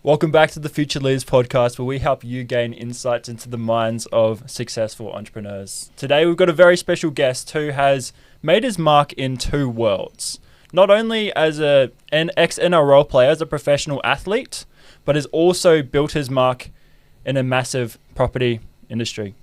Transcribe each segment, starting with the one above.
Welcome back to the Future Leaders podcast, where we help you gain insights into the minds of successful entrepreneurs. Today, we've got a very special guest who has made his mark in two worlds. Not only as an ex-NRL player, as a professional athlete, but has also built his mark in a massive property industry.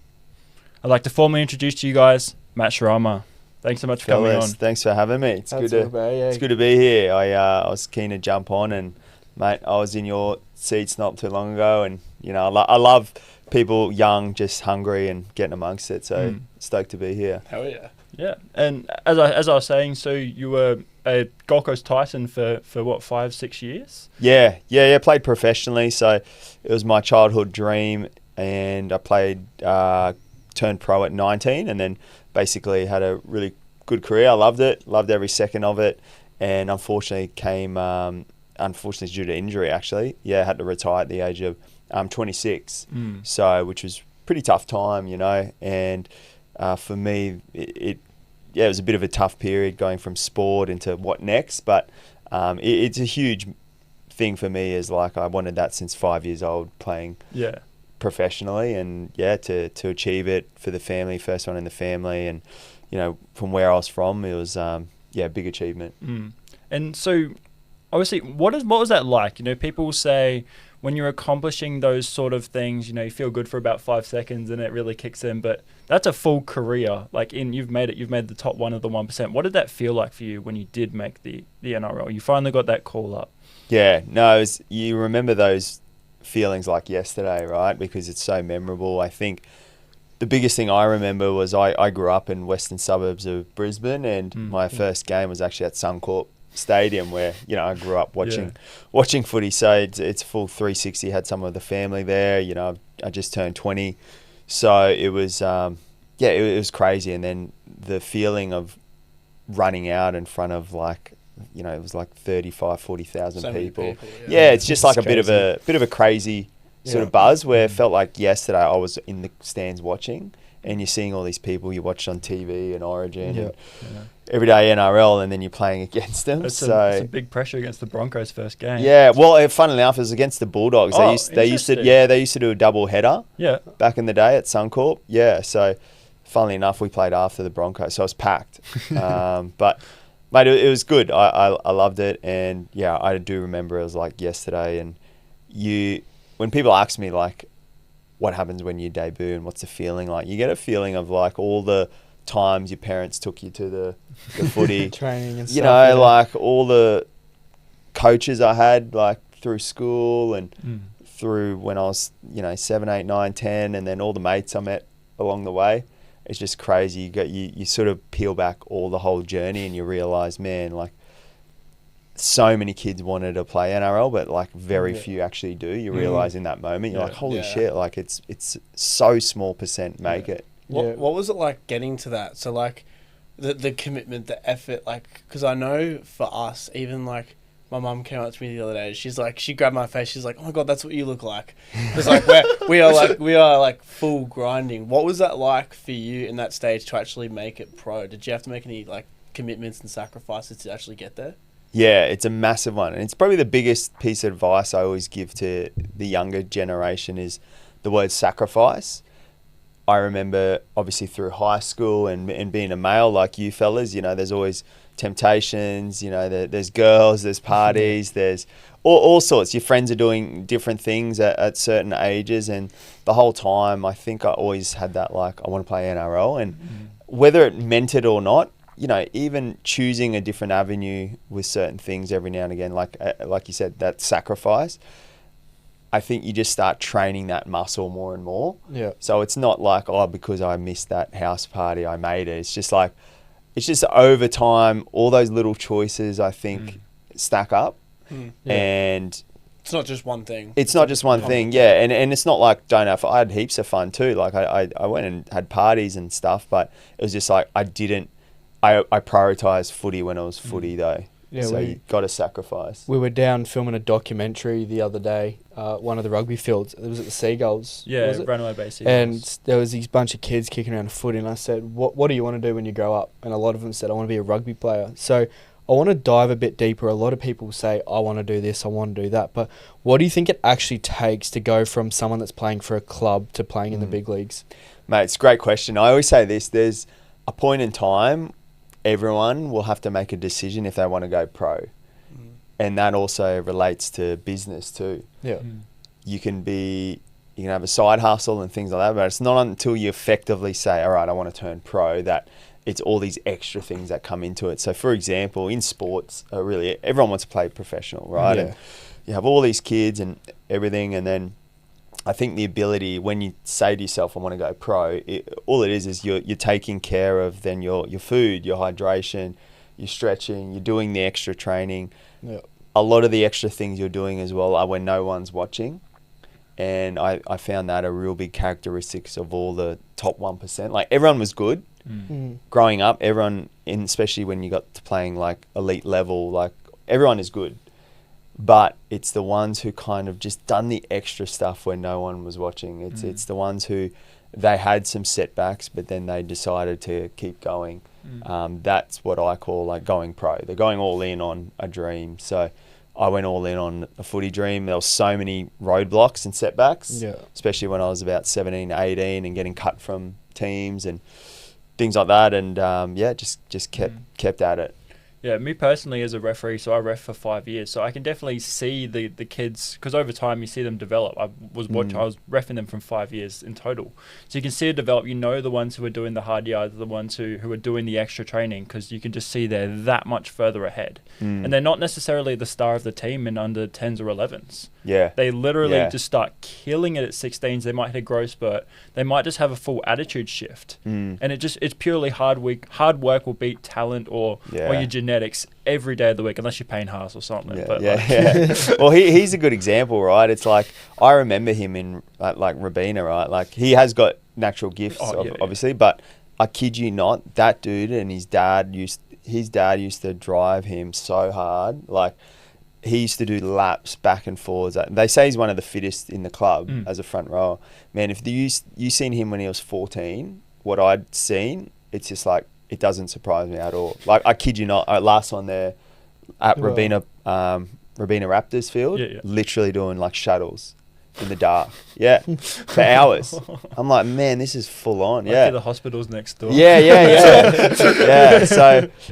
I'd like to formally introduce to you guys Matt Srama. Thanks so much for coming on. Thanks for having me. It's good to be here. I was keen to jump on, and mate, I was in your seats not too long ago, and I love people young, just hungry and getting amongst it. So stoked to be here. Hell yeah. Yeah, and as I was saying, so you were a Gold Coast Titan for what, 5-6 years? Yeah. Played professionally, so it was my childhood dream, and I played, turned pro at 19, and then basically had a really good career. I loved every second of it, and unfortunately due to injury, actually, had to retire at the age of 26. So, which was pretty tough time, and for me, it was a bit of a tough period going from sport into what next, but it's a huge thing for me. Is like I wanted that since 5 years old, playing professionally, and to achieve it for the family, first one in the family, and from where I was from, it was a big achievement. And so, obviously, what was that like? People say when you're accomplishing those sort of things, you feel good for about 5 seconds and it really kicks in, but that's a full career. You've made the top one of the 1%. What did that feel like for you when you did make the NRL? You finally got that call up. Yeah, no, you remember those feelings like yesterday, right? Because it's so memorable. I think the biggest thing I remember was I grew up in western suburbs of Brisbane, and my first game was actually at Suncorp Stadium, where I grew up watching footy. So it's full 360. Had some of the family there. I just turned 20, so it was it was crazy. And then the feeling of running out in front of it was like 40,000 people. It's just like a bit of a crazy sort of buzz, where it felt like yesterday I was in the stands watching, and you're seeing all these people you watched on TV and Origin and everyday NRL, and then you're playing against them. It's a big pressure against the Broncos' first game. Yeah, well, funnily enough, it was against the Bulldogs. They used to do a double header. Back in the day at Suncorp. So funnily enough, we played after the Broncos, so it was packed. But mate, it was good. I loved it, and I do remember it was like yesterday. And when people ask me what happens when you debut and what's the feeling like, you get a feeling of all the times your parents took you to the footy training and stuff, all the coaches I had through school and through when I was 7, 8, 9, 10, and then all the mates I met along the way. It's just crazy. You sort of peel back all the whole journey, and you realize, man, so many kids wanted to play NRL, but very few actually do. You realize in that moment, you're like, holy shit, it's so small percent make it. What was it like getting to that? So the commitment, the effort, because I know for us, even my mum came up to me the other day. She's she grabbed my face. She's like, "Oh my god, that's what you look like." It's we are full grinding. What was that like for you in that stage to actually make it pro? Did you have to make any commitments and sacrifices to actually get there? Yeah, it's a massive one, and it's probably the biggest piece of advice I always give to the younger generation is the word sacrifice. I remember, obviously, through high school and being a male like you fellas, there's always temptations, there's girls, there's parties, there's all sorts. Your friends are doing different things at certain ages, and the whole time I think I always had that I want to play NRL, and whether it meant it or not, even choosing a different avenue with certain things every now and again, like you said, that sacrifice, I think you just start training that muscle more and more. So it's not because I missed that house party, I made it. It's just it's just over time, all those little choices, I think, stack up. And it's not just one thing. It's not just one thing, And it's not I had heaps of fun too. I went and had parties and stuff, but it was just I prioritized footy when it was footy though. So you got to sacrifice. We were down filming a documentary the other day, one of the rugby fields. It was at the Seagulls. Runaway Bay Seagulls. And there was these bunch of kids kicking around a footy, and I said, what do you want to do when you grow up? And a lot of them said, I want to be a rugby player. So I want to dive a bit deeper. A lot of people say, I want to do this, I want to do that. But what do you think it actually takes to go from someone that's playing for a club to playing in the big leagues? Mate, it's a great question. I always say this, there's a point in time, everyone will have to make a decision if they want to go pro. And that also relates to business too. Yeah. You can have a side hustle and things like that, but it's not until you effectively say, all right, I want to turn pro, that it's all these extra things that come into it. So for example, in sports, really everyone wants to play professional, right? Yeah. And you have all these kids and everything, and then I think the ability, when you say to yourself, I want to go pro, all it is you're taking care of then your food, your hydration, your stretching, you're doing the extra training. Yeah. A lot of the extra things you're doing as well are when no one's watching. And I found that a real big characteristics of all the top 1%. Like, everyone was good. Growing up, everyone, especially when you got to playing like elite level, like everyone is good. But it's the ones who kind of just done the extra stuff when no one was watching. It's the ones who they had some setbacks, but then they decided to keep going. That's what I call like going pro. They're going all in on a dream. So I went all in on a footy dream. There were so many roadblocks and setbacks, especially when I was about 17, 18 and getting cut from teams and things like that. And just kept at it. Yeah, me personally as a referee, so I ref for 5 years, so I can definitely see the kids, because over time you see them develop. I was reffing them from 5 years in total. So you can see it develop. You know the ones who are doing the hard yards, the ones who are doing the extra training, because you can just see they're that much further ahead. And they're not necessarily the star of the team in under 10s or 11s. Yeah. They literally just start killing it at 16s. They might hit a growth spurt. They might just have a full attitude shift. And it's purely hard work. Hard work will beat talent or your genetics every day of the week, unless you're Payne Haas or something. Well, he's a good example, right? It's like, I remember him in like Rabina, right? Like, he has got natural gifts, obviously, but I kid you not, that dude and his dad used to drive him so hard. Like, he used to do laps back and forwards. They say he's one of the fittest in the club as a front rower. Man, if you seen him when he was 14, what I'd seen, it's just like, it doesn't surprise me at all. Like, I kid you not, last one there at Rabina Raptors field, literally doing like shuttles in the dark. For hours. I'm like, man, this is full on. The hospital's next door. So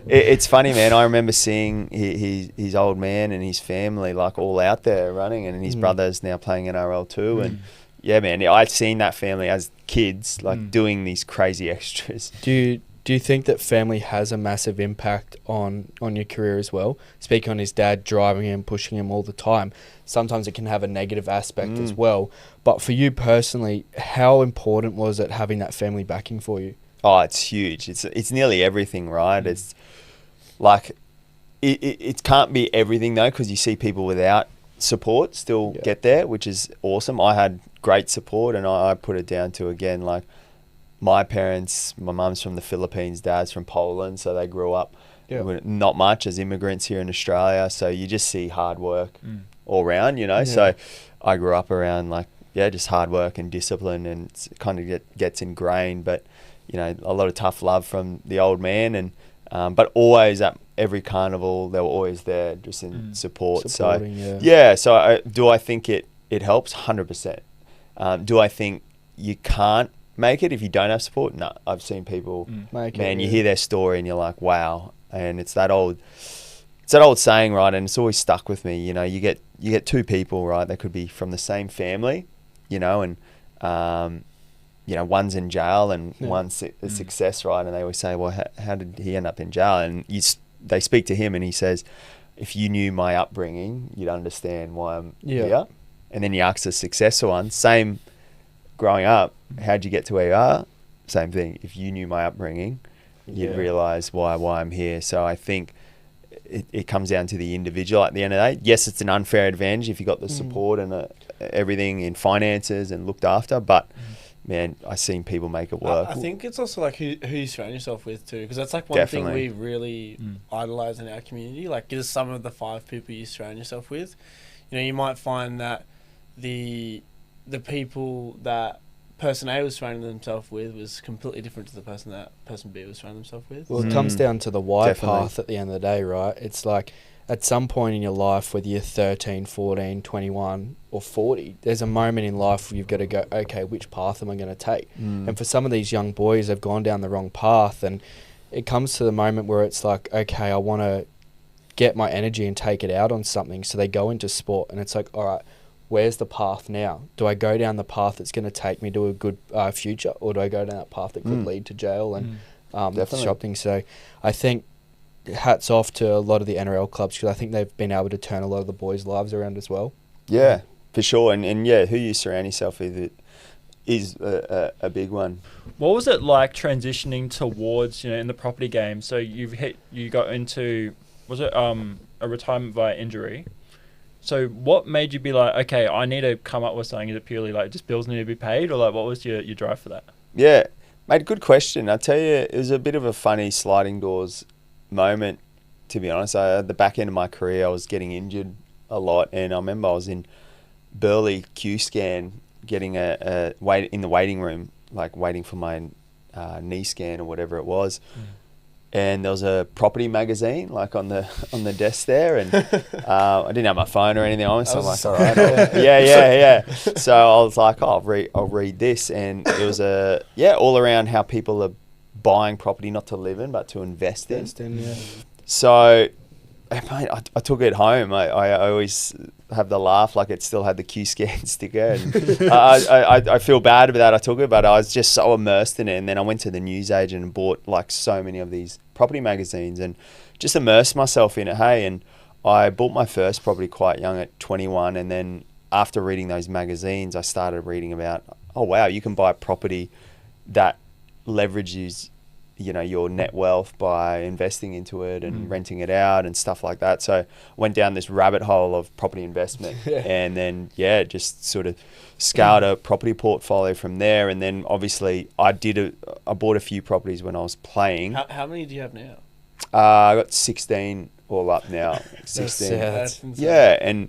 it's funny, man. I remember seeing his old man and his family like all out there running, and his brother's now playing NRL too. And yeah, man, I'd seen that family as kids like doing these crazy extras. Do you think that family has a massive impact on your career as well? Speaking on his dad driving him, pushing him all the time, sometimes it can have a negative aspect as well. But for you personally, how important was it having that family backing for you? Oh, it's huge. It's nearly everything, right? It's like, it can't be everything though, because you see people without support still get there, which is awesome. I had great support, and I put it down to, again, like, my parents, my mum's from the Philippines, dad's from Poland, so they grew up with not much as immigrants here in Australia. So you just see hard work all around, you know. So I grew up around like, just hard work and discipline, and it kind of gets ingrained. But, you know, a lot of tough love from the old man, and but always at every carnival, they were always there just in support. Supporting, so do I think it helps? 100%. Do I think you can't make it if you don't have support? No, I've seen people, you hear their story and you're like, wow. And it's that old saying, right? And it's always stuck with me. You know, you get two people, right? They could be from the same family, you know, and you know, one's in jail and one's a success, right? And they always say, well, how did he end up in jail? And they speak to him and he says, if you knew my upbringing, you'd understand why I'm here. And then he asks the successor one, same growing up, how'd you get to where you are? Same thing. If you knew my upbringing, you'd realise why I'm here. So I think it comes down to the individual at the end of the day. Yes, it's an unfair advantage if you got the support and everything in finances and looked after, but man, I've seen people make it work. I think it's also like who you surround yourself with too, because that's like one thing we really idolise in our community. Like, just some of the 5 people you surround yourself with. You know, you might find that the people that person A was surrounding themselves with was completely different to the person B was surrounding themselves with. Well, it comes down to the why Definitely. path at the end of the day, right? It's like at some point in your life, whether you're 13, 14, 21 or 40, there's a moment in life where you've got to go, okay, which path am I going to take? And for some of these young boys, they've gone down the wrong path, and it comes to the moment where it's like, okay, I want to get my energy and take it out on something. So they go into sport, and it's like, all right, where's the path now? Do I go down the path that's going to take me to a good future, or do I go down that path that could lead to jail and Definitely. shopping? So I think hats off to a lot of the NRL clubs, because I think they've been able to turn a lot of the boys' lives around as well. Yeah, for sure. And yeah, who you surround yourself with is a big one. What was it like transitioning towards, in the property game? So you got into, was it a retirement via injury? So what made you be like, okay, I need to come up with something? Is it purely like just bills need to be paid, or like what was your drive for that? Yeah, mate, good question. I tell you, it was a bit of a funny sliding doors moment, to be honest. At the back end of my career, I was getting injured a lot, and I remember I was in Burleigh Q scan, getting a wait in the waiting room, like waiting for my knee scan or whatever it was. And there was a property magazine like on the desk there, and I didn't have my phone or anything on, so I'm like, all right, yeah. So I was like, oh, I'll read this, and it was all around how people are buying property not to live in but to invest in. So, mate, I took it home. I always have the laugh, like it still had the Q scan sticker, and I feel bad about that. I took it, but I was just so immersed in it. And then I went to the newsagent and bought like so many of these property magazines and just immersed myself in it. Hey, and I bought my first property quite young at 21, and then after reading those magazines, I started reading about, oh wow, you can buy property that leverages your net wealth by investing into it and renting it out and stuff like that. So I went down this rabbit hole of property investment and then, just sort of scaled a property portfolio from there. And then obviously I bought a few properties when I was playing. How many do you have now? I got 16 all up now. 16. That's insane. Yeah.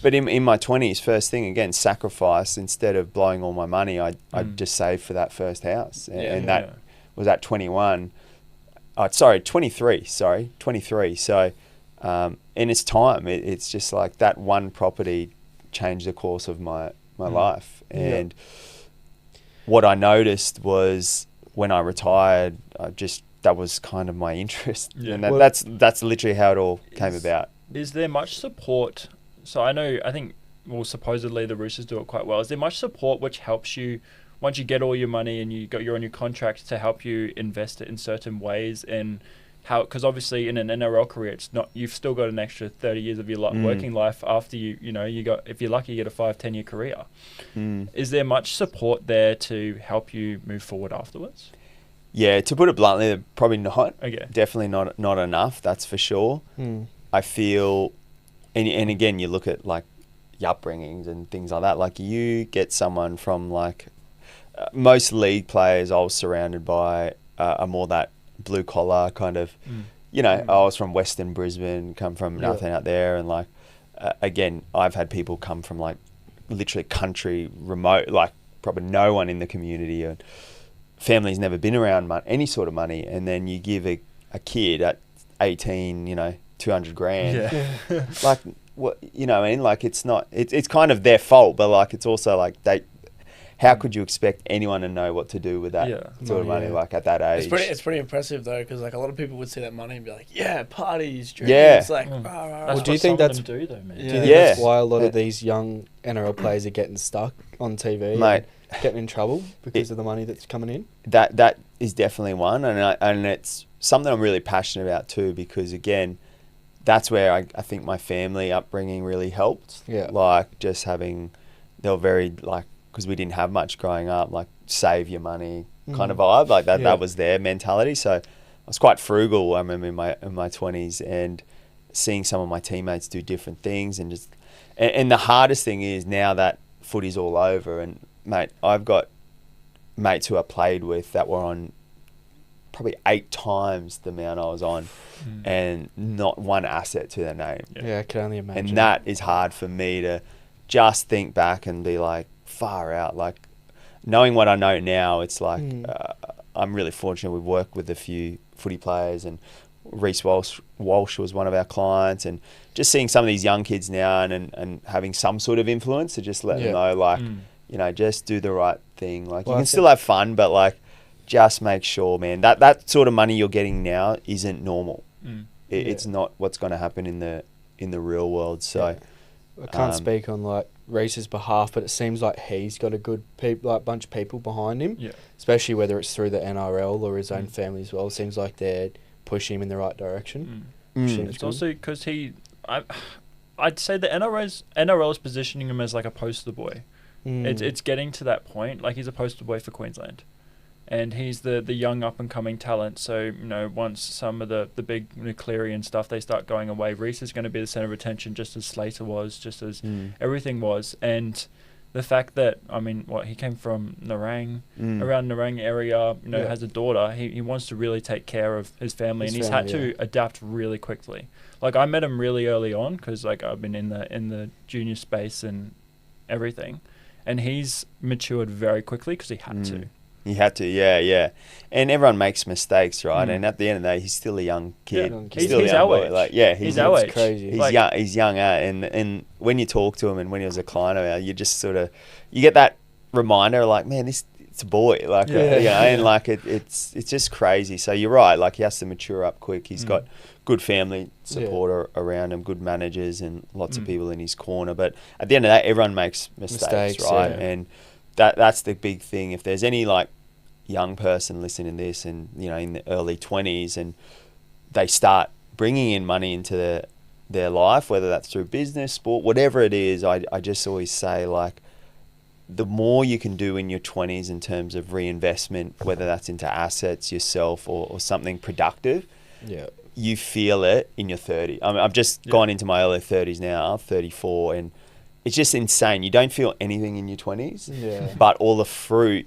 But in my 20s, first thing, again, sacrifice. Instead of blowing all my money, I just saved for that first house. And that was at 21. 23. Sorry, 23. So, and it's time. It's just like that one property changed the course of my life. And what I noticed was when I retired, that was kind of my interest. Yeah. And that's literally how it all came about. Is there much support? So I think, supposedly the Roosters do it quite well. Is there much support which helps you once you get all your money and you're on your contract to help you invest it in certain ways? And how, because obviously in an NRL career, it's not, you've still got an extra 30 years of your working life after you got, if you're lucky, you get a 5-10 year career. Is there much support there to help you move forward afterwards? Yeah, to put it bluntly, probably not. Okay. Definitely not enough, that's for sure. I feel, and again, you look at like your upbringings and things like that. Like you get someone from like, most league players I was surrounded by are more that blue collar kind of, I was from Western Brisbane, come from nothing out there. And like, again, I've had people come from like literally country, remote, like probably no one in the community, and family's never been around any sort of money. And then you give a kid at 18, 200 grand, like what, I mean, like it's not, it's kind of their fault, but like, it's also like how could you expect anyone to know what to do with that sort of money, like at that age? It's pretty impressive though, because like a lot of people would see that money and be like, yeah, parties, drinks. Yeah. It's like, That's do you what think some of that's them do though, man? Do you think that's why a lot of these young NRL players are getting stuck on TV, mate, and getting in trouble because of the money that's coming in? That is definitely one, and it's something I'm really passionate about too, because again, that's where I think my family upbringing really helped. Yeah. Like just having, they were very like, because we didn't have much growing up, like save your money kind of vibe, like that. That was their mentality. So I was quite frugal. I remember in my 20s, and seeing some of my teammates do different things, and just and the hardest thing is now that footy's all over, and mate, I've got mates who I played with that were on probably 8 times the amount I was on, and not one asset to their name. Yeah, I can only imagine. And that is hard for me to just think back and be like, far out. Like, knowing what I know now, it's like I'm really fortunate. We've worked with a few footy players, and Reece Walsh was one of our clients, and just seeing some of these young kids now and having some sort of influence to just let them know, like, you know, just do the right thing. Like, you can still have fun, but like, just make sure, man, that sort of money you're getting now isn't normal. It's not what's going to happen in the real world. So I can't speak on like Reece's behalf, but it seems like he's got a good bunch of people behind him, especially whether it's through the NRL or his own family as well. It seems like they're pushing him in the right direction. It's also because I'd say the NRL is positioning him as like a poster boy. It's getting to that point. Like, he's a poster boy for Queensland, and he's the young up and coming talent. So, you know, once some of the big Cleary and stuff, they start going away, Reece is going to be the centre of attention, just as Slater was, just as everything was. And the fact that, I mean, he came from Nerang, around Nerang area, you know, has a daughter. He wants to really take care of his family, and he's had to adapt really quickly. Like, I met him really early on because, like, I've been in the junior space and everything, and he's matured very quickly because he had to. He had to, yeah. And everyone makes mistakes, right? And at the end of the day, he's still a young kid. He's still a young boy. Like, he's our age. Crazy. He's young, and when you talk to him and when he was a client of ours, you just sort of, you get that reminder, like, man, it's a boy, like, you know, and like it's just crazy. So you're right, like, he has to mature up quick. He's got good family support around him, good managers, and lots of people in his corner. But at the end of that, everyone makes mistakes, right? And that's the big thing. If there's any like young person listening to this and, you know, in the early 20s, and they start bringing in money into their life, whether that's through business, sport, whatever it is, I just always say, like, the more you can do in your 20s in terms of reinvestment, whether that's into assets, yourself, or something productive, you feel it in your 30s. I mean, I've just gone into my early 30s now, 34, and it's just insane. You don't feel anything in your 20s, but all the fruit,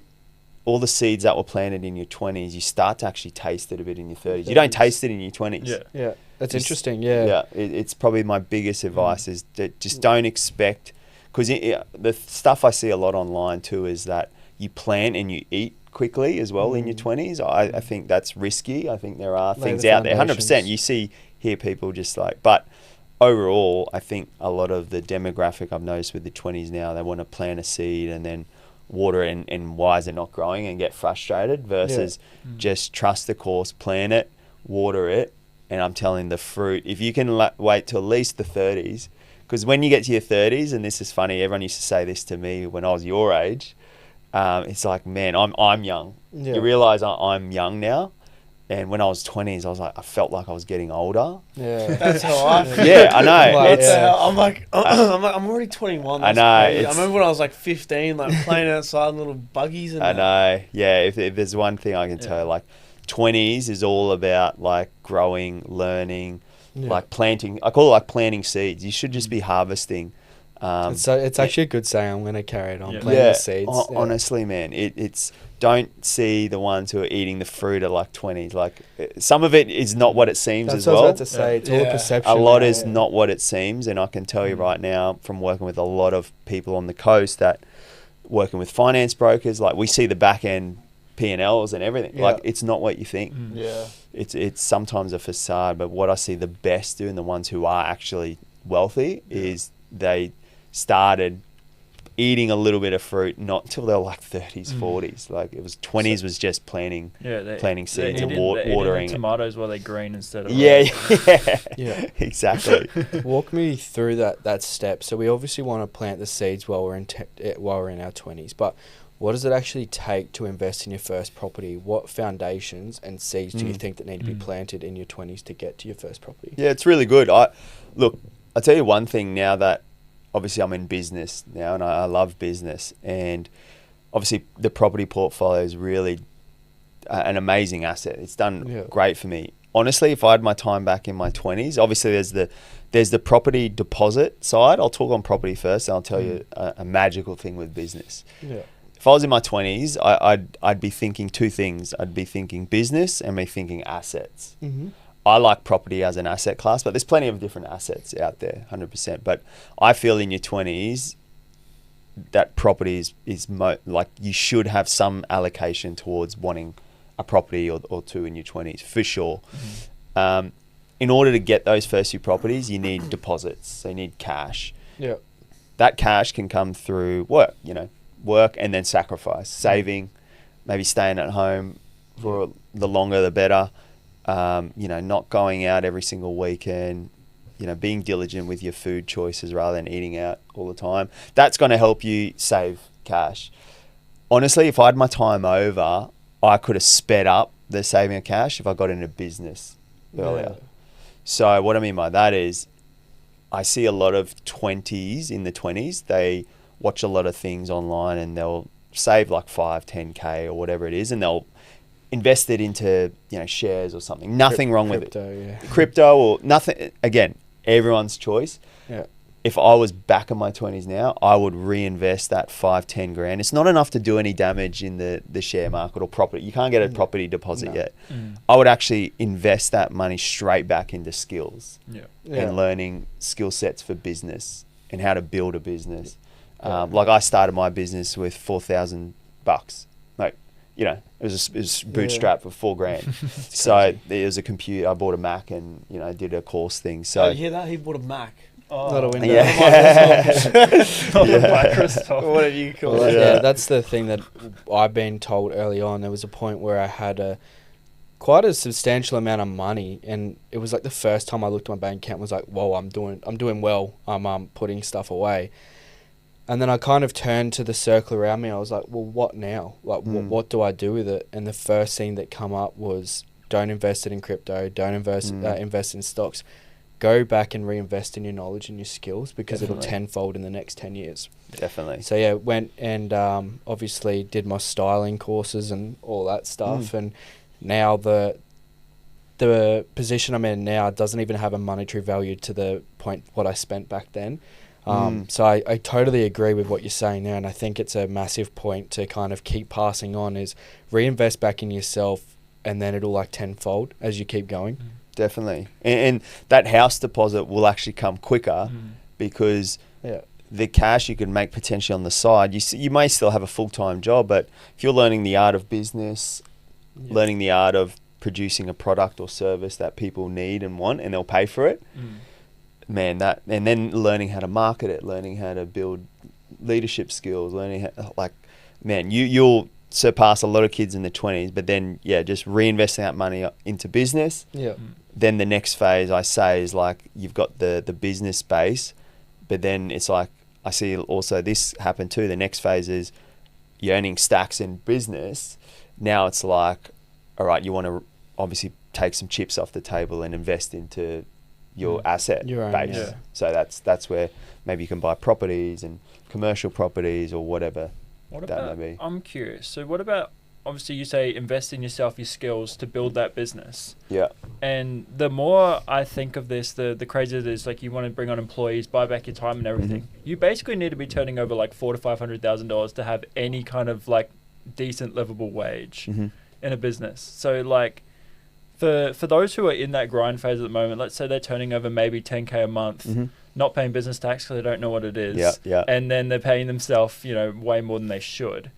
all the seeds that were planted in your 20s, you start to actually taste it a bit in your 30s. You don't taste it in your 20s. Yeah. That's interesting. It's probably my biggest advice is that just don't expect, because the stuff I see a lot online too is that you plant and you eat quickly as well in your 20s. I think that's risky. I think there are things out there, 100%. You hear people just like, but overall, I think a lot of the demographic I've noticed with the 20s now, they want to plant a seed and then water it, and why is it not growing, and get frustrated, versus just trust the course, plant it, water it, and I'm telling the fruit, if you can wait till at least the 30s, because when you get to your 30s, and this is funny, everyone used to say this to me when I was your age, it's like, man, I'm young. You realise I'm young now. And when I was 20s, I felt like I was getting older. Yeah, that's how I feel. Yeah, I know. I'm like, I'm already 21. That's I know. Crazy. I remember when I was like 15, like playing outside in little buggies. And I know. Yeah, if there's one thing I can tell, like 20s is all about like growing, learning, like planting. I call it like planting seeds. You should just be harvesting. It's actually a good saying. I'm going to carry it on. Planting the seeds. Honestly, man, it's don't see the ones who are eating the fruit at like 20s. Like, some of it is not what it seems as well. That's what I was about to say. It's all a perception. A lot is not what it seems, and I can tell you right now from working with a lot of people on the coast, that working with finance brokers, like, we see the back end P&Ls and everything. Like, it's not what you think. It's sometimes a facade, but what I see the best do, and the ones who are actually wealthy, is they started eating a little bit of fruit not till they were like 30s, 40s. Like, it was 20s was just planting seeds and watering tomatoes while they're green instead of exactly. Walk me through that step. So we obviously want to plant the seeds while we're in our 20s, but what does it actually take to invest in your first property? What foundations and seeds do you think that need to be planted in your 20s to get to your first property? Yeah, it's really good. I'll tell you one thing now, that obviously I'm in business now, and I love business, and obviously the property portfolio is really an amazing asset. It's done great for me. Honestly, if I had my time back in my 20s, obviously there's the property deposit side. I'll talk on property first, and I'll tell you a magical thing with business. Yeah. If I was in my 20s, I'd be thinking two things. I'd be thinking business and be thinking assets. I like property as an asset class, but there's plenty of different assets out there, 100%. But I feel in your 20s, that property like you should have some allocation towards wanting a property or two in your 20s for sure. In order to get those first few properties, you need deposits. So you need cash. Yeah. That cash can come through work, work and then sacrifice, saving, maybe staying at home for the longer the better. Not going out every single weekend, being diligent with your food choices rather than eating out all the time. That's going to help you save cash. Honestly, if I had my time over, I could have sped up the saving of cash if I got into business earlier. So what I mean by that is I see a lot of 20s in the 20s. They watch a lot of things online and they'll save like 5, 10K or whatever it is, and they'll invest it into, shares or something. Nothing wrong with it. Yeah. Crypto or nothing. Again, everyone's choice. Yeah. If I was back in my 20s now, I would reinvest that 5, 10 grand. It's not enough to do any damage in the share market or property. You can't get a property deposit yet. I would actually invest that money straight back into skills and learning skill sets for business and how to build a business. Like I started my business with $4,000. Like, it was bootstrapped for $4 grand. So there was a computer. I bought a Mac and did a course thing. So you hear that? He bought a Mac. Not a Windows. Not a Microsoft. Whatever you call Well, it. yeah, that's the thing that I've been told early on. There was a point where I had quite a substantial amount of money, and it was like the first time I looked at my bank account was like, whoa, I'm doing well. I'm putting stuff away. And then I kind of turned to the circle around me. I was like, well, what now? Like, what do I do with it? And the first thing that come up was, don't invest it in crypto. Don't invest in stocks. Go back and reinvest in your knowledge and your skills, because it'll tenfold in the next 10 years. Definitely. So yeah, went and obviously did my styling courses and all that stuff. And now the position I'm in now doesn't even have a monetary value to the point what I spent back then. So I totally agree with what you're saying there, and I think it's a massive point to kind of keep passing on, is reinvest back in yourself, and then it'll like tenfold as you keep going. Definitely. And that house deposit will actually come quicker because the cash you can make potentially on the side, you may still have a full-time job, but if you're learning the art of business, learning the art of producing a product or service that people need and want, and they'll pay for it, man, and then learning how to market it, learning how to build leadership skills, learning how, you'll surpass a lot of kids in the 20s, but then just reinvesting that money into business. Then the next phase I say is like, you've got the business base, but then it's like, I see also this happen too. The next phase is you're earning stacks in business. Now it's like, all right, you want to obviously take some chips off the table and invest into your asset base. So that's where maybe you can buy properties and commercial properties or whatever that may be. I'm curious. So what about, obviously you say invest in yourself, your skills to build that business. Yeah. And the more I think of this, the crazier it is. Like, you want to bring on employees, buy back your time and everything. You basically need to be turning over like $400,000 to $500,000 to have any kind of like decent livable wage in a business. So like, for those who are in that grind phase at the moment, let's say they're turning over maybe 10K a month, not paying business tax because they don't know what it is, and then they're paying themselves, way more than they should.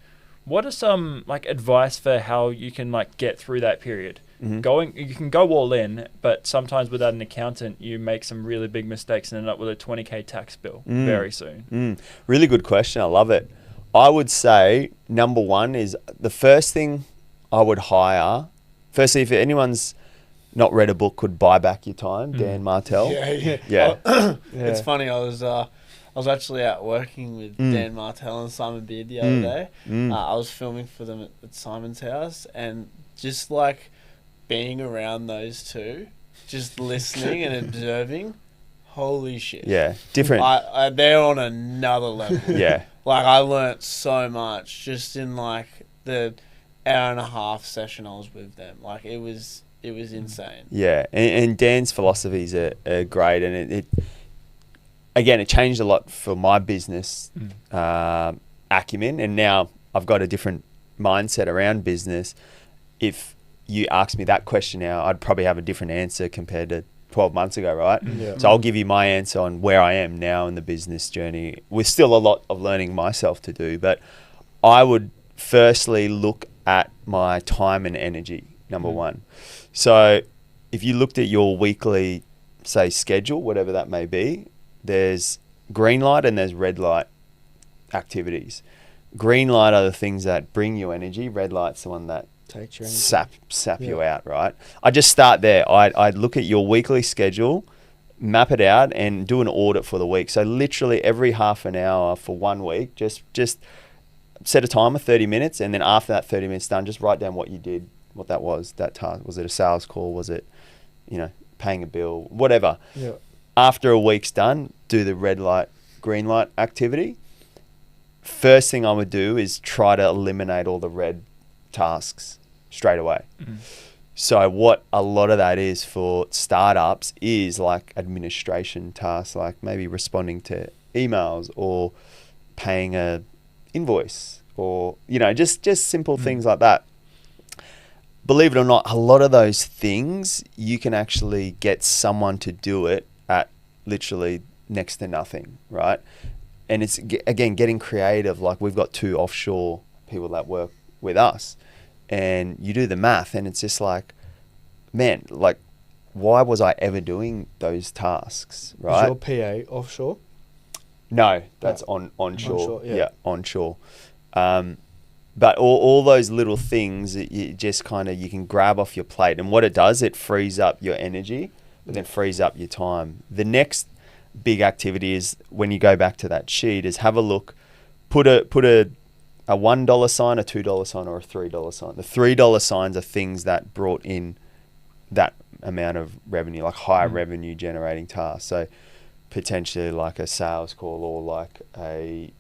What are some like advice for how you can like get through that period? You can go all in, but sometimes without an accountant, you make some really big mistakes and end up with a 20K tax bill very soon. Really good question. I love it. I would say number one is the first thing I would hire. Firstly, if anyone's not read a book called Buy Back Your Time, Dan Martell. It's funny. I was actually out working with Dan Martell and Simon Beard the other day. I was filming for them at Simon's house, and just like being around those two, just listening and observing, holy shit. Yeah, different. They're on another level. Like, I learnt so much just in like the hour and a half session I was with them. Like, it was insane. Yeah, and Dan's philosophies are great, and it again, it changed a lot for my business acumen, and now I've got a different mindset around business. If you ask me that question now, I'd probably have a different answer compared to 12 months ago, right? Yeah. So I'll give you my answer on where I am now in the business journey. With still a lot of learning myself to do, but I would firstly look at my time and energy, number one. So if you looked at your weekly, say, schedule, whatever that may be, there's green light and there's red light activities. Green light are the things that bring you energy. Red light's the one that Take your energy. sap you out, right? I just start there. I'd look at your weekly schedule, map it out, and do an audit for the week. So literally every half an hour for 1 week, just set a timer, 30 minutes, and then after that 30 minutes done, just write down what you did, what that was, that task. Was it a sales call? Was it, paying a bill? Whatever. Yeah. After a week's done, do the red light, green light activity. First thing I would do is try to eliminate all the red tasks straight away. So what a lot of that is for startups is like administration tasks, like maybe responding to emails or paying a invoice or, just simple things like that. Believe it or not, a lot of those things, you can actually get someone to do it at literally next to nothing, right? And it's, again, getting creative. Like we've got 2 offshore people that work with us, and you do the math and it's just like, man, like, why was I ever doing those tasks, right? Is your PA offshore? No, that's onshore. Onshore, yeah. Yeah, onshore. But all those little things that you just you can grab off your plate. And what it does, it frees up your energy, but then frees up your time. The next big activity is, when you go back to that sheet, is have a look, put a $1 sign, a $2 sign, or a $3 sign. The $3 signs are things that brought in that amount of revenue, like higher revenue generating tasks. So potentially like a sales call or like a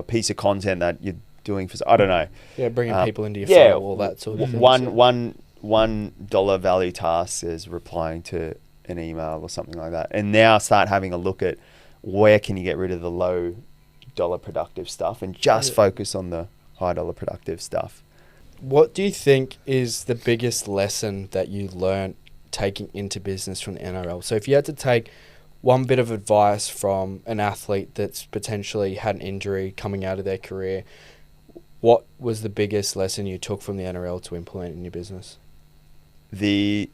piece of content that you're doing for, I don't know. Yeah, bringing people into your funnel, all that sort of thing. $1 value task is replying to an email or something like that. And now start having a look at where can you get rid of the low dollar productive stuff and just focus on the high dollar productive stuff. What do you think is the biggest lesson that you learned taking into business from the NRL? So if you had to take one bit of advice from an athlete that's potentially had an injury coming out of their career, what was the biggest lesson you took from the NRL to implement in your business? The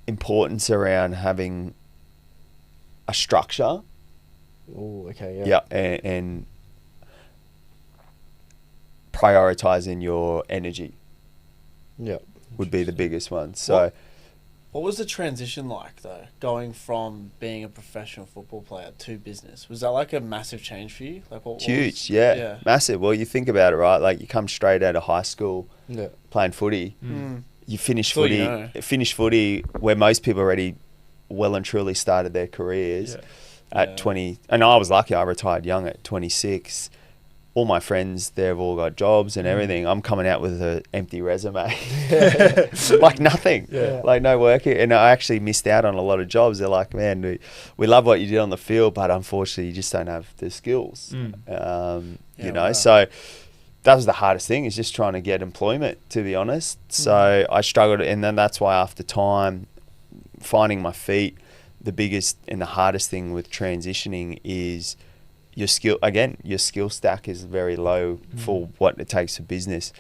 importance around having a structure. Oh, okay, yeah. Yeah, and prioritizing your energy. Yeah, would be the biggest one. So what was the transition like, though, going from being a professional football player to business? Was that like a massive change for you? Like huge, yeah, massive. Well, you think about it, right? Like you come straight out of high school, playing footy. You finish footy where most people already well and truly started their careers at 20. And I was lucky, I retired young at 26. All my friends, they've all got jobs and everything. I'm coming out with an empty resume. Like nothing. Like no work. And I actually missed out on a lot of jobs. They're like, man, we love what you did on the field, but unfortunately you just don't have the skills. So that was the hardest thing, is just trying to get employment, to be honest. So I struggled, and then that's why after time, finding my feet, the biggest and the hardest thing with transitioning is your skill stack is very low for what it takes for business.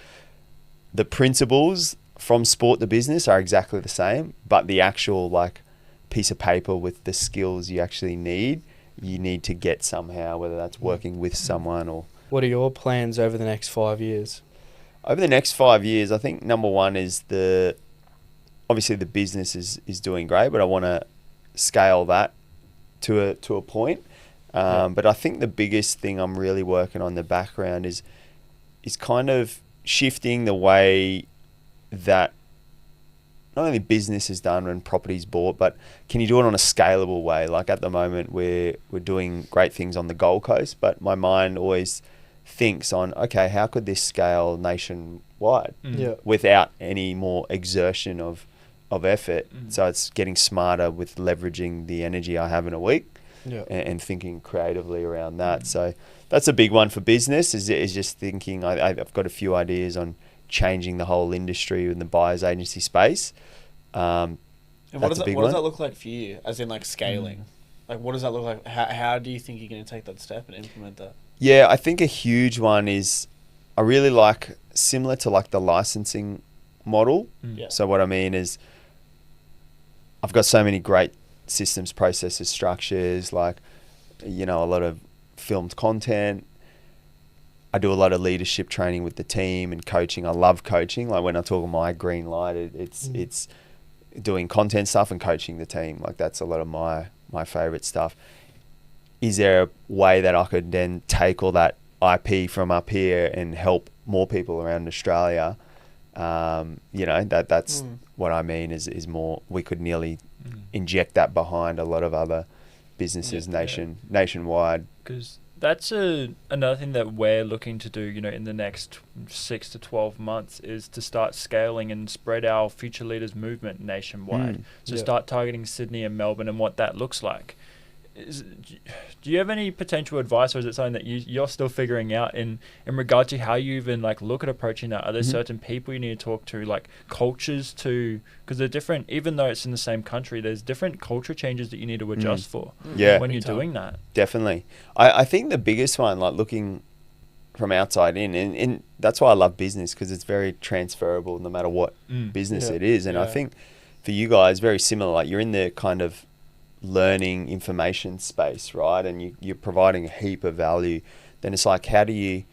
The principles from sport to business are exactly the same, but the actual like piece of paper with the skills you actually need, you need to get somehow, whether that's working with someone or... What are your plans over the next 5 years? Over the next 5 years, I think number one is obviously the business is doing great, but I want to scale that to a point. But I think the biggest thing I'm really working on in the background is kind of shifting the way that not only business is done when property's bought, but can you do it on a scalable way? Like at the moment, we're doing great things on the Gold Coast, but my mind always thinks on, okay, how could this scale nationwide without any more exertion of effort? So it's getting smarter with leveraging the energy I have in a week. And thinking creatively around that. So that's a big one for business, is just thinking, I've got a few ideas on changing the whole industry in the buyer's agency space. And what That's does a big what does one. that look like for you, as in like scaling? Like, what does that look like? How do you think you're going to take that step and implement that? Yeah, I think a huge one is I really like similar to like the licensing model. Yeah. So what I mean is I've got so many great systems, processes, structures, like, you know, a lot of filmed content. I do a lot of leadership training with the team and coaching. I love coaching. Like when I talk my green light, it's doing content stuff and coaching the team. Like that's a lot of my favorite stuff. Is there a way that I could then take all that IP from up here and help more people around Australia? You know, that's what I mean is more, we could nearly inject that behind a lot of other businesses nationwide. Because that's another thing that we're looking to do, you know, in the next 6 to 12 months is to start scaling and spread our Future Leaders movement nationwide. So start targeting Sydney and Melbourne and what that looks like. Do you have any potential advice, or is it something that you're still figuring out in regard to how you even like look at approaching that? Are there certain people you need to talk to, like cultures to, because they're different, even though it's in the same country, there's different culture changes that you need to adjust for when you're doing that. Definitely. I think the biggest one, like looking from outside in, and that's why I love business, because it's very transferable no matter what business it is. And I think for you guys, very similar, like you're in the kind of learning information space, right? And you're providing a heap of value. Then it's like, how do you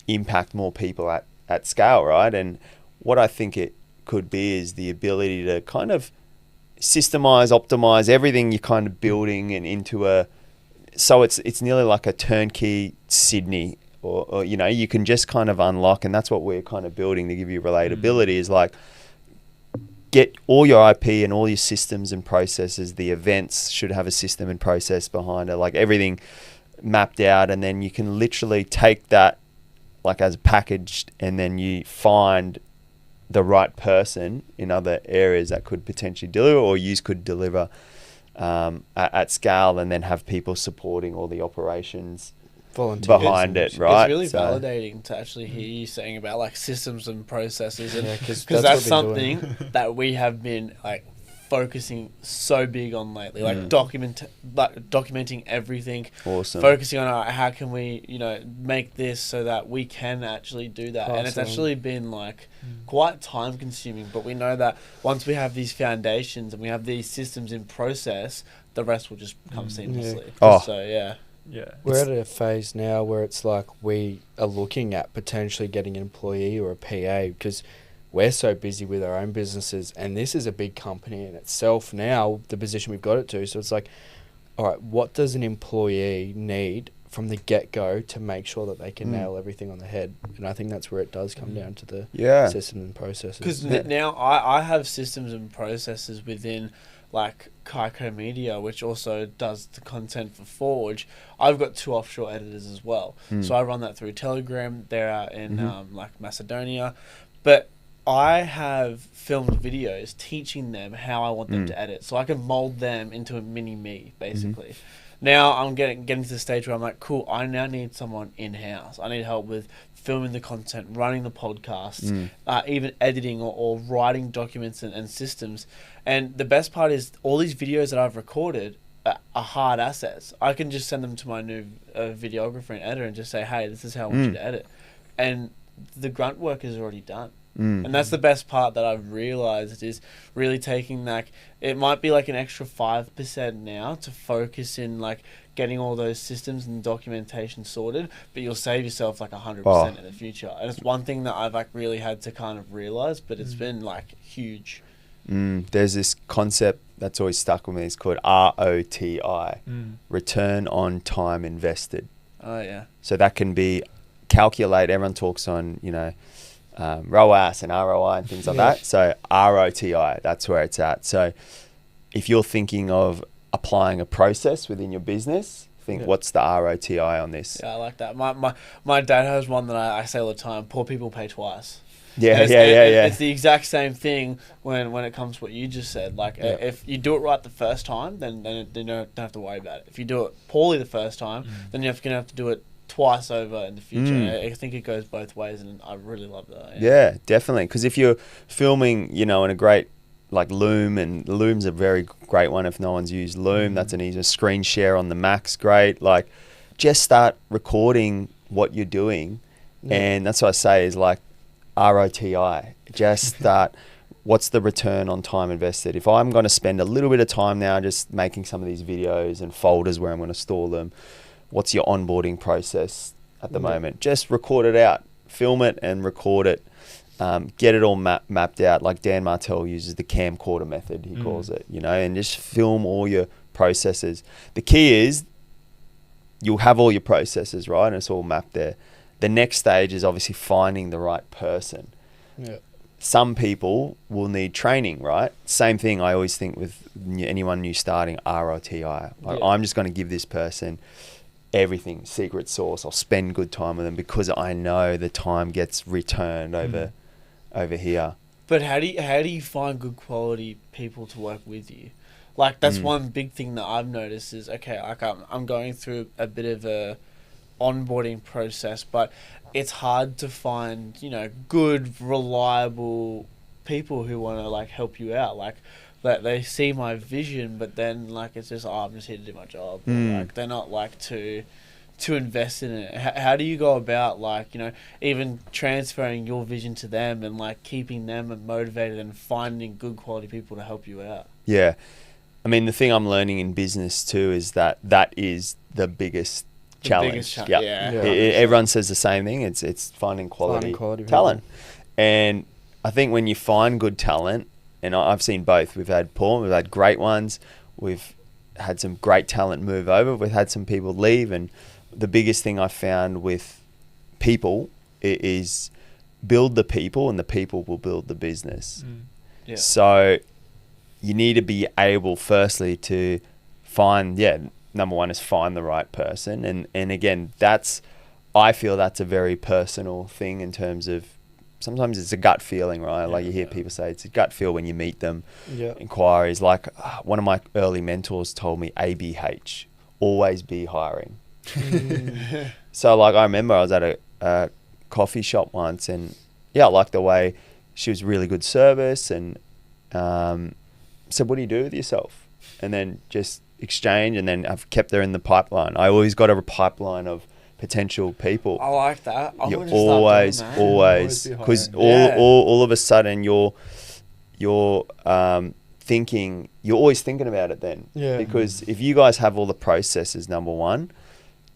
impact more people at scale, right? And what I think it could be is the ability to kind of systemize, optimize everything you're kind of building and into so it's nearly like a turnkey Sydney, or you know, you can just kind of unlock, and that's what we're kind of building to give you relatability, is like, get all your IP and all your systems and processes. The events should have a system and process behind it, like everything mapped out, and then you can literally take that like as packaged, and then you find the right person in other areas that could potentially deliver, or you could deliver at scale, and then have people supporting all the operations behind it, right? It's really validating to actually hear you saying about like systems and processes, and because that's that's something that we have been like focusing so big on lately, like documenting everything. Awesome. Focusing on how can we, you know, make this so that we can actually do that. And it's actually been like quite time consuming, but we know that once we have these foundations and we have these systems in process, the rest will just come seamlessly. So we're at a phase now where it's like we are looking at potentially getting an employee or a PA, because we're so busy with our own businesses, and this is a big company in itself now, the position we've got it to. So it's like, all right, what does an employee need from the get-go to make sure that they can nail everything on the head? And I think that's where it does come down to the systems and processes. Because now I have systems and processes within like Kaiko Media, which also does the content for Forge. I've got 2 offshore editors as well. So I run that through Telegram. They're out in like Macedonia. But I have filmed videos teaching them how I want them to edit, so I can mold them into a mini me, basically. Now I'm getting to the stage where I'm like, cool, I now need someone in-house. I need help with filming the content, running the podcasts, even editing or writing documents and systems. And the best part is all these videos that I've recorded are hard assets. I can just send them to my new videographer and editor and just say, hey, this is how I want you to edit. And the grunt work is already done. And that's the best part that I've realized, is really taking like, it might be like an extra 5% now to focus in like getting all those systems and documentation sorted, but you'll save yourself like 100% in the future. And it's one thing that I've like really had to kind of realize, but it's been like huge. There's this concept that's always stuck with me. It's called ROTI, return on time invested. Oh yeah. So that can be calculate. Everyone talks on, you know, ROAS and ROI and things like that. So ROTI, that's where it's at. So if you're thinking of applying a process within your business, think what's the ROTI on this? Yeah, I like that. My dad has one that I say all the time: poor people pay twice. Yeah. It's the exact same thing when it comes to what you just said. Like if you do it right the first time, then you don't have to worry about it. If you do it poorly the first time, then you're going to have to do it twice over in the future. I think it goes both ways, and I really love that. Yeah, definitely. Because if you're filming, you know, in a great like Loom, and Loom's a very great one if no one's used Loom. That's an easy screen share on the Mac's great. Like, just start recording what you're doing, and that's what I say is like ROTI. Just start. What's the return on time invested? If I'm going to spend a little bit of time now just making some of these videos and folders where I'm going to store them, what's your onboarding process at the moment? Just record it out, film it and record it. Get it all mapped out. Like Dan Martell uses the camcorder method, he calls it, you know, and just film all your processes. The key is you'll have all your processes, right? And it's all mapped there. The next stage is obviously finding the right person. Yeah. Some people will need training, right? Same thing I always think with anyone new starting, ROTI. Like, I'm just going to give this person everything, secret sauce. I'll spend good time with them because I know the time gets returned over here. But how do you find good quality people to work with you? Like, that's one big thing that I've noticed is, okay, like I'm going through a bit of a onboarding process, but it's hard to find, you know, good, reliable people who want to like help you out. Like, that they see my vision, but then like it's just, I'm just here to do my job. Like, they're not like to invest in it. How do you go about, like, you know, even transferring your vision to them and like keeping them motivated and finding good quality people to help you out? Yeah. I mean, the thing I'm learning in business too is that is the biggest challenge. Everyone says the same thing. It's finding quality talent. And I think when you find good talent, and I've seen both. We've had great ones. We've had some great talent move over. We've had some people leave. And the biggest thing I found with people is build the people, and the people will build the business. So you need to be able, firstly, to find, number one is find the right person. And again, I feel that's a very personal thing in terms of, sometimes it's a gut feeling, right? Like you hear people say it's a gut feel when you meet them. Inquiries, like one of my early mentors told me, ABH, always be hiring. So like I remember I was at a coffee shop once, and I liked the way she was really good service, and said, what do you do with yourself? And then just exchange, and then I've kept her in the pipeline. I always got a pipeline of potential people. I like that. You're always, because all of a sudden you're thinking, you're always thinking about it then. Because if you guys have all the processes, number one,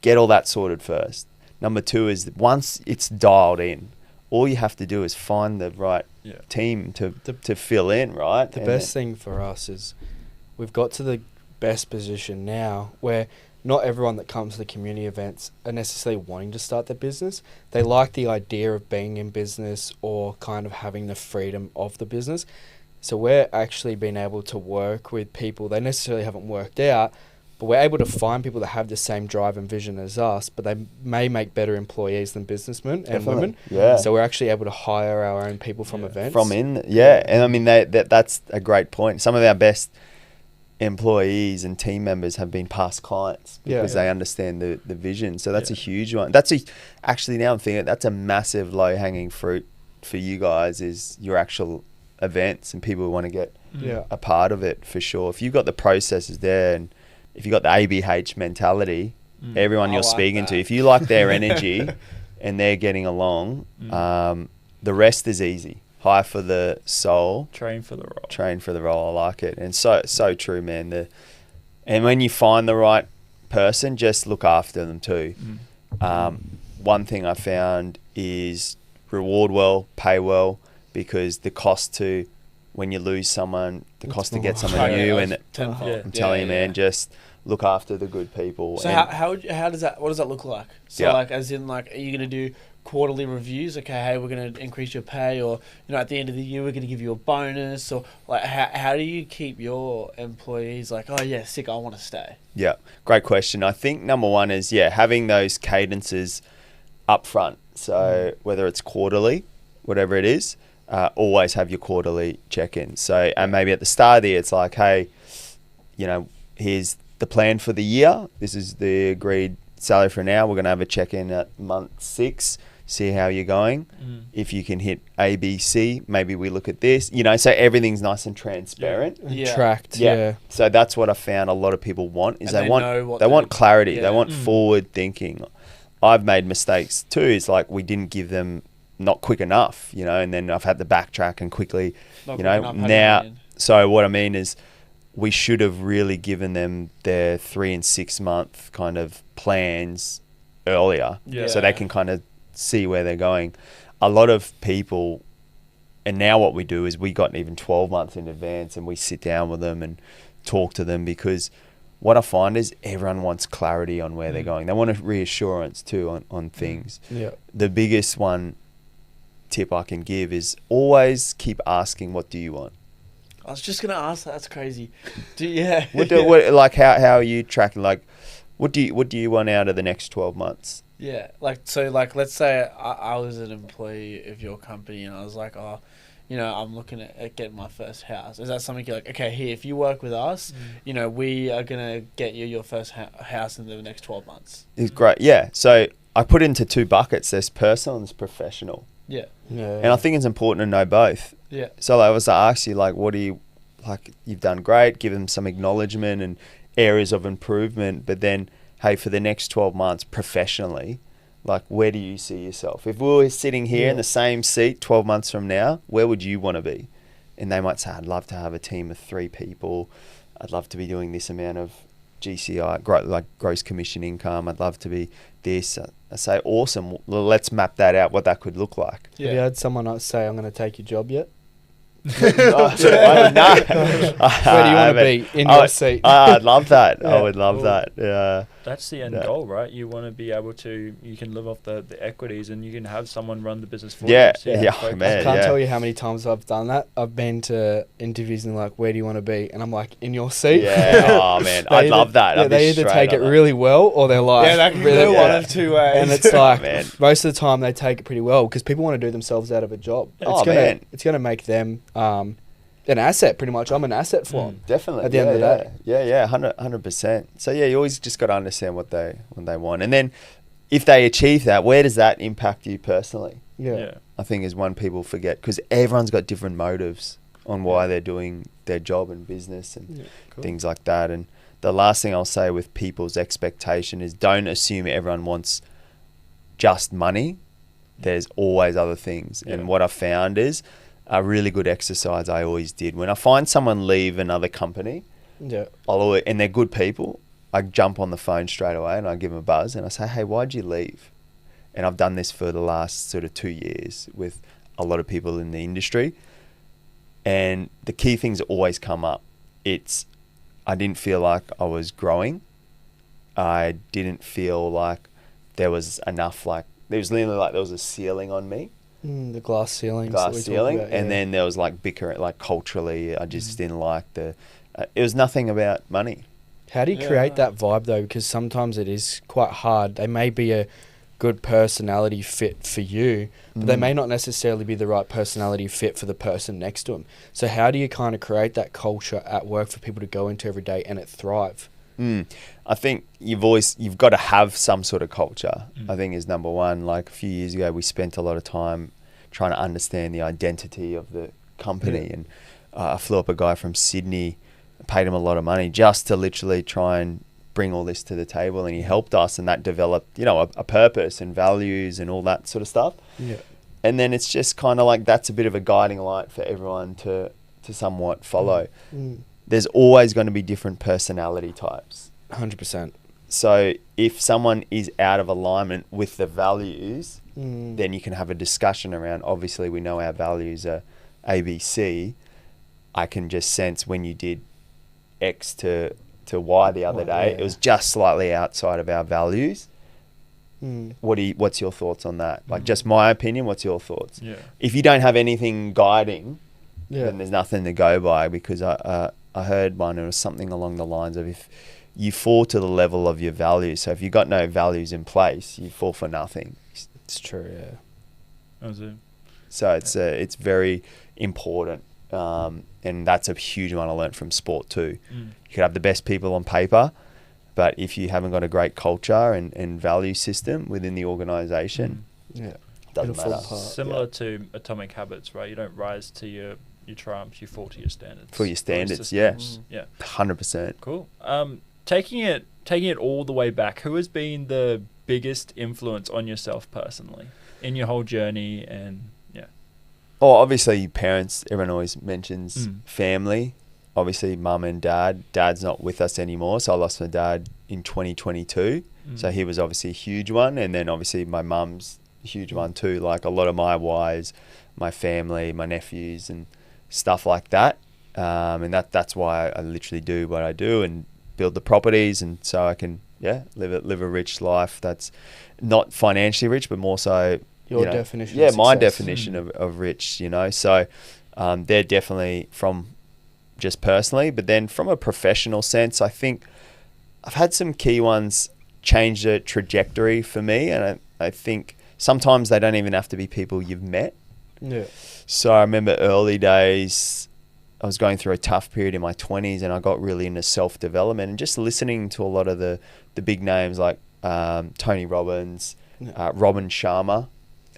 get all that sorted first. Number two is, once it's dialed in, all you have to do is find the right team to fill in, right? The best thing for us is we've got to the best position now where not everyone that comes to the community events are necessarily wanting to start their business. They like the idea of being in business or kind of having the freedom of the business. So we're actually being able to work with people they necessarily haven't worked out, but we're able to find people that have the same drive and vision as us, but they may make better employees than businessmen and women. So we're actually able to hire our own people from events. And I mean, that's a great point. Some of our best employees and team members have been past clients because they understand the vision. So that's a huge one. Actually, now I'm thinking, that's a massive low-hanging fruit for you guys, is your actual events and people who want to get a part of it, for sure. If you've got the processes there, and if you've got the ABH mentality, everyone you're speaking to, if you like their energy and they're getting along, the rest is easy. Hire for the soul, train for the role. I like it. And so true, man. And when you find the right person, just look after them too. One thing I found is reward well, pay well, because the cost to, when you lose someone, the cost to get someone new, and I'm telling you, man, just look after the good people. So how does that, what does that look like? So like, as in, like, are you going to do quarterly reviews? Okay, hey, we're going to increase your pay, or, you know, at the end of the year we're going to give you a bonus, or like how do you keep your employees like, oh yeah, sick, I want to stay? Great question. I think number one is having those cadences up front. So whether it's quarterly, whatever it is, always have your quarterly check-in. So, and maybe at the start of the year it's like, hey, you know, here's the plan for the year, this is the agreed salary for now, we're going to have a check-in at month 6 see how you're going. Mm. If you can hit A, B, C, maybe we look at this. You know, so everything's nice and transparent. Yeah. Tracked. Yeah. So that's what I found a lot of people want is And they know what want clarity. yeah. They want forward thinking. I've made mistakes too. It's like we didn't give them not quick enough, you know, and then I've had to backtrack and quickly, Not you quick know, enough, how do now. mean? So what I mean is we should have really given them their 3 and 6 month kind of plans earlier, Yeah. so they can kind of see where they're going. A lot of people, and now what we do is we got even 12 months in advance and we sit down with them and talk to them, because what I find is everyone wants clarity on where they're going. They want a reassurance too on things. Yeah. The biggest one tip I can give is always keep asking, what do you want? I was just gonna ask that. That's crazy. Like how are you tracking? Like, what do you want out of the next 12 months? Yeah, like let's say I was an employee of your company and I was like, oh, you know, I'm looking at getting my first house. Is that something you're like, okay, here, if you work with us, you know, we are gonna get you your first house in the next 12 months. It's great. Yeah. So I put it into 2 buckets. There's personal and there's professional. Yeah, Yeah. And I think it's important to know both. yeah, So like, I was to ask you, like, what do you, like, you've done great, give them some acknowledgement and areas of improvement, but then, hey, for the next 12 months professionally, like, where do you see yourself? If we were sitting here in the same seat 12 months from now, where would you want to be? And they might say, I'd love to have a team of 3 people. I'd love to be doing this amount of GCI, like gross commission income. I'd love to be this. I say, awesome. Well, let's map that out, what that could look like. yeah. Have you had someone say, I'm going to take your job yet? Where do Where do you want to be in your seat? I'd love that. Yeah. I would love that. Yeah. That's the end Yeah. goal, right? You want to be able to, you can live off the equities and you can have someone run the business for Yeah, you. So you yeah, can focus. man. I can't yeah. tell you how many times I've done that. I've been to interviews and like, where do you want to be? And I'm like, in your seat. Yeah. Oh man, I'd love that. Yeah, I'd be they either straight take it on that. really well or they're like, Yeah, that can really, go yeah. one of 2 ways. and it's like Man. most of the time they take it pretty well because people want to do themselves out of a job. Oh, man. It's gonna make them an asset. Pretty much, I'm an asset for them. Definitely. At the end of the day. Yeah, 100%. So yeah, you always just got to understand what they want, and then if they achieve that, where does that impact you personally? Yeah. I think is one people forget, because everyone's got different motives on why they're doing their job and business and things like that. And the last thing I'll say with people's expectation is, don't assume everyone wants just money. There's always other things. Yeah. And what I found is a really good exercise I always did, when I find someone leave another company, Yeah. and they're good people, I jump on the phone straight away and I give them a buzz and I say, hey, why'd you leave? And I've done this for the last sort of 2 years with a lot of people in the industry. And the key things always come up. It's, I didn't feel like I was growing. I didn't feel like there was enough, like, there was literally like there was a ceiling on me. The glass ceiling. And then there was like bickering, like culturally, I just didn't like it was nothing about money. How do you create that vibe though? Because sometimes it is quite hard. They may be a good personality fit for you, but they may not necessarily be the right personality fit for the person next to them. So how do you kind of create that culture at work for people to go into every day and it thrive? I think you've got to have some sort of culture, I think is number one. Like a few years ago, we spent a lot of time trying to understand the identity of the company. And I flew up a guy from Sydney, paid him a lot of money just to literally try and bring all this to the table. And he helped us, and that developed, you know, a purpose and values and all that sort of stuff. Yeah. And then it's just kind of like, that's a bit of a guiding light for everyone to somewhat follow. There's always going to be different personality types. 100%. So if someone is out of alignment with the values, then you can have a discussion around, obviously we know our values are ABC. I can just sense when you did X to Y the other day, it was just slightly outside of our values. What's your thoughts on that? Like, just my opinion, what's your thoughts? Yeah. If you don't have anything guiding, Yeah. then there's nothing to go by, because I heard one, it was something along the lines of, if you fall to the level of your values, so if you've got no values in place, you fall for nothing. It's true, yeah. That was it. So it's very important, and that's a huge one I learned from sport too. You could have the best people on paper, but if you haven't got a great culture and value system within the organisation, doesn't It'll fall matter. apart. Similar to Atomic Habits, right? You don't rise to your triumphs, you fall to your standards. For your standards, systems. Yeah. 100%. Cool. Taking it all the way back, who has been the biggest influence on yourself personally in your whole journey? And Oh, obviously parents. Everyone always mentions Mm. family. Obviously, mum and dad. Dad's not with us anymore, so I lost my dad in 2022. So he was obviously a huge one, and then obviously my mum's a huge one too. Like a lot of my whys, my family, my nephews, and stuff like that. And that's why I literally do what I do and build the properties, and so I can live a rich life. That's not financially rich, but more so Your definition. Yeah, of my success. definition of rich. So they're definitely from just personally, but then from a professional sense, I think I've had some key ones change the trajectory for me, and I think sometimes they don't even have to be people you've met. Yeah. So I remember early days, I was going through a tough period in my 20s, and I got really into self-development and just listening to a lot of the big names like Tony Robbins, Robin Sharma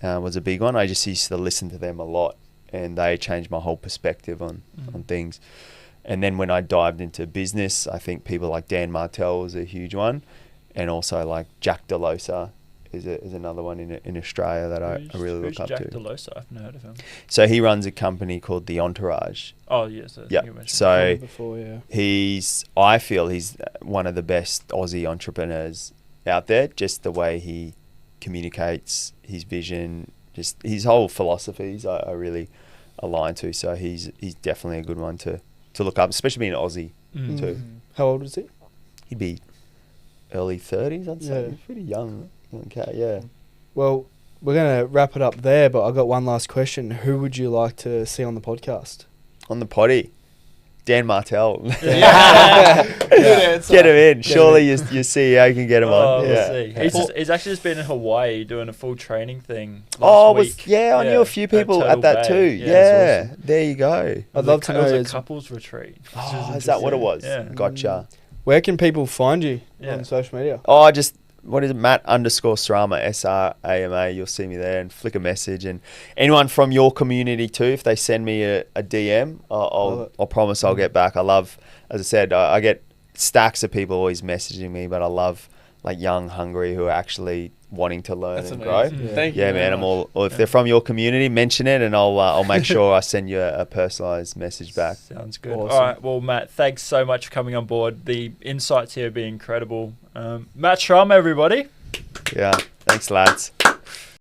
was a big one. I just used to listen to them a lot, and they changed my whole perspective on things. And then when I dived into business, I think people like Dan Martell was a huge one, and also like Jack Delosa is another one in Australia that I really look up Jack to. Delosa? I've never heard of him. So he runs a company called The Entourage. Oh yes, Yeah. you mentioned So Before, yeah. I feel he's one of the best Aussie entrepreneurs out there. Just the way he communicates, his vision, just his whole philosophies, I really align to. So he's definitely a good one to look up, especially being Aussie too. How old is he? He'd be early 30s, I'd say. Yeah. He's pretty young cat, yeah. Well, we're going to wrap it up there, but I've got one last question. Who would you like to see on the podcast? On the potty, Dan Martell. Yeah. Get him in. Surely your CEO can get him Oh, on. we'll Yeah. see. He's actually just been in Hawaii doing a full training thing. Oh, last week. I knew a few people Turtle at that Bay. too. Yeah, Yeah, it's awesome. there you go. I'd love to It know was a is- couples retreat. which Oh, was is that what it was? interesting. Yeah. Gotcha. Where can people find you Yeah. on social media? Oh, what is it? Matt_Srama, SRAMA. You'll see me there, and flick a message. And anyone from your community too, if they send me a DM, I'll promise I'll get back. I love, as I said, I get stacks of people always messaging me, but I love like young, hungry who are actually wanting to learn That's and amazing. grow. Yeah. Thank you. Yeah, very man. I'm much. all. Or if they're from your community, mention it, and I'll make sure I send you a personalized message back. Sounds good. Awesome. All right. Well, Matt, thanks so much for coming on board. The insights here have been incredible. Matt Srama, everybody. Yeah. Thanks, lads.